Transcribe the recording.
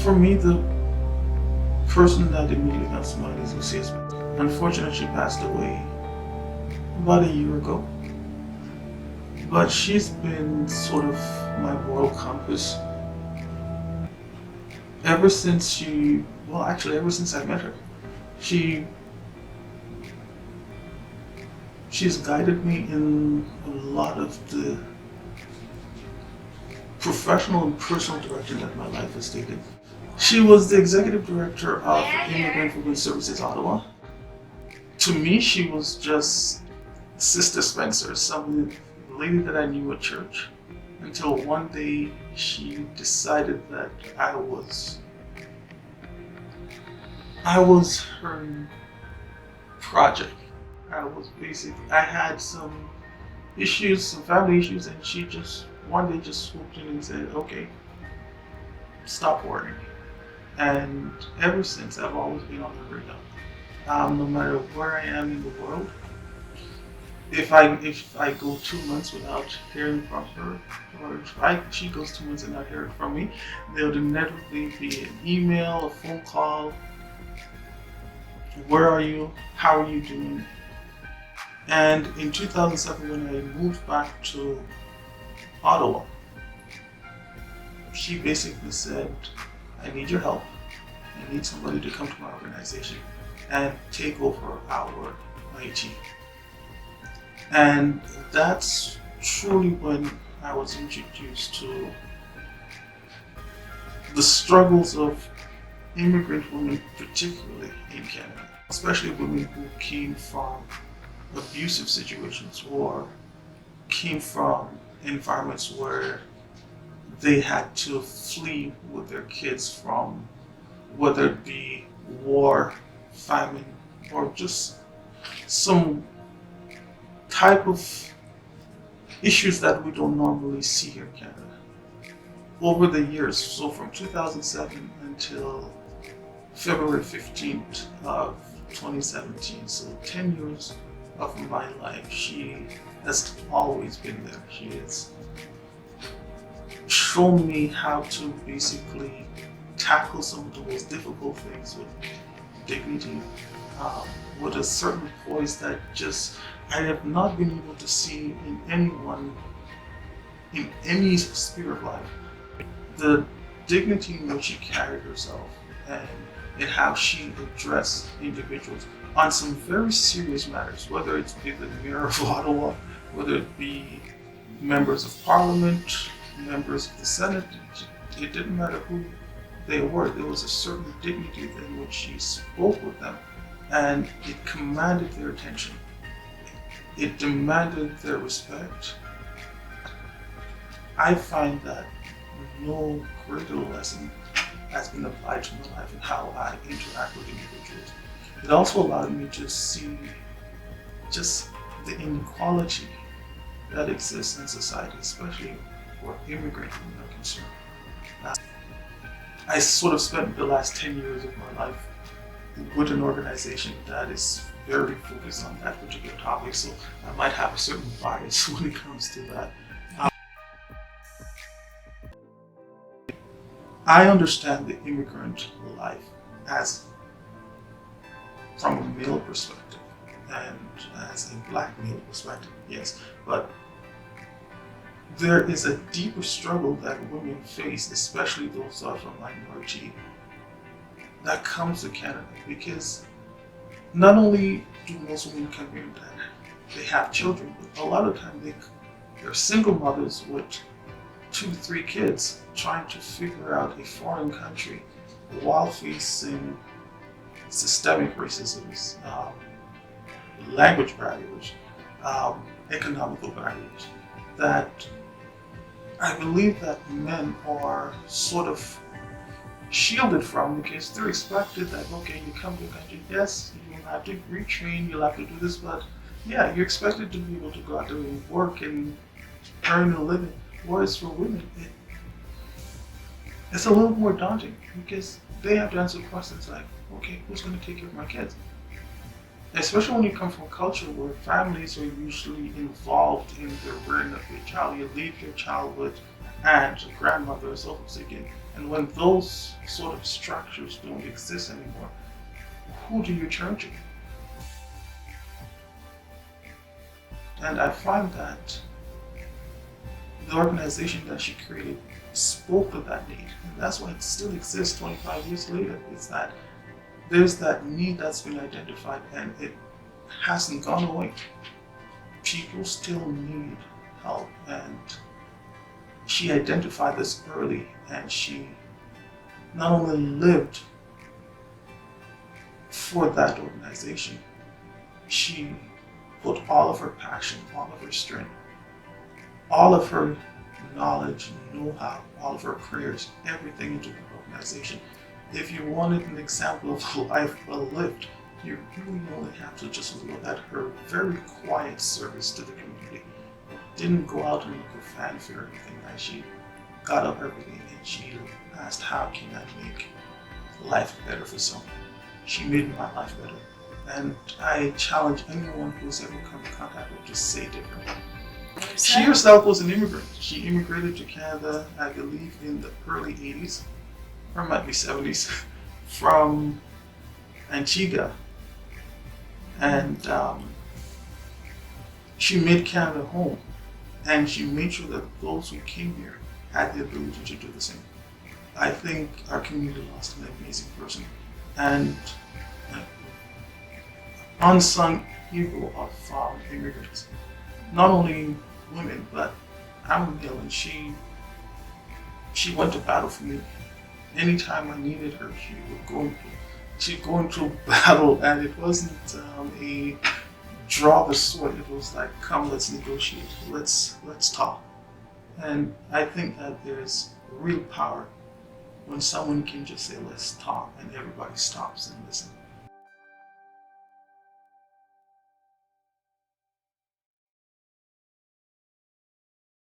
For me, the person that immediately comes to mind is Lucya Spencer. Unfortunately, she passed away about a year ago. But she's been sort of my moral compass ever since ever since I met her. She's guided me in a lot of the professional and personal direction that my life has taken. She was the executive director of Immigrant Women's Services Ottawa. To me, she was just Sister Spencer, some lady that I knew at church, until one day she decided that I was her project. I had some issues, some family issues, and she just one day just swooped in and said, okay, stop worrying. And ever since, I've always been on her radar. No matter where I am in the world, if I go 2 months without hearing from her, or if she goes 2 months and not hearing from me, there would inevitably be an email, a phone call. Where are you? How are you doing? And in 2007, when I moved back to Ottawa, she basically said, I need your help. I need somebody to come to my organization and take over our IT. And that's truly when I was introduced to the struggles of immigrant women, particularly in Canada, especially women who came from abusive situations or came from environments where they had to flee with their kids from whether it be war, famine, or just some type of issues that we don't normally see here in Canada. Over the years, so from 2007 until February 15th of 2017, so 10 years of my life, she has always been there. She has shown me how to basically tackle some of the most difficult things with dignity, with a certain poise that just I have not been able to see in anyone, in any sphere of life. The dignity in which she carried herself and in how she addressed individuals on some very serious matters, whether it be the Mayor of Ottawa, whether it be members of Parliament, members of the Senate, it didn't matter who they were. There was a certain dignity in which she spoke with them, and it commanded their attention. It demanded their respect. I find that no greater lesson has been applied to my life and how I interact with individuals. It also allowed me to see just the inequality that exists in society, especially where immigrant women are concerned. I sort of spent the last 10 years of my life with an organization that is very focused on that particular topic, so I might have a certain bias when it comes to that. I understand the immigrant life as from a male perspective and as a black male perspective, yes, but there is a deeper struggle that women face, especially those of a minority, that comes to Canada, because not only do most women come here that they have children, but a lot of times they're single mothers with 2-3 kids trying to figure out a foreign country while facing systemic racism, language barriers, economical barriers, that I believe that men are sort of shielded from, because they're expected that, okay, you come to a country, yes, you have to retrain, you'll have to do this, but yeah, you're expected to be able to go out there and work and earn a living. Whereas for women, it's a little more daunting, because they have to answer questions like, okay, who's going to take care of my kids? Especially when you come from a culture where families are usually involved in the rearing of your child. You leave your child with aunt, grandmother, or so forth. So again, And when those sort of structures don't exist anymore, who do you turn to? And I find that the organization that she created spoke of that need. And that's why it still exists 25 years later. It's that there's that need that's been identified and it hasn't gone away. People still need help, and she identified this early, and she not only lived for that organization, she put all of her passion, all of her strength, all of her knowledge, know-how, all of her prayers, everything into the organization. If you wanted an example of a life well lived, you really only have to just look at her very quiet service to the community. Didn't go out and look for fanfare or anything. Like, she got up every day and she asked, how can I make life better for someone? She made my life better. And I challenge anyone who's ever come in contact with to say differently. She herself was an immigrant. She immigrated to Canada, I believe, in the early 80s, or it might be 70s, from Antigua. And she made Canada home. And she made sure that those who came here had the ability to do the same. I think our community lost an amazing person. And unsung hero of immigrants. Not only women, but I'm a male, and she went to battle for me. Anytime I needed her, she'd go into battle, and it wasn't a draw the sword. It was like, come, let's negotiate, let's talk. And I think that there's real power when someone can just say, let's talk, and everybody stops and listens.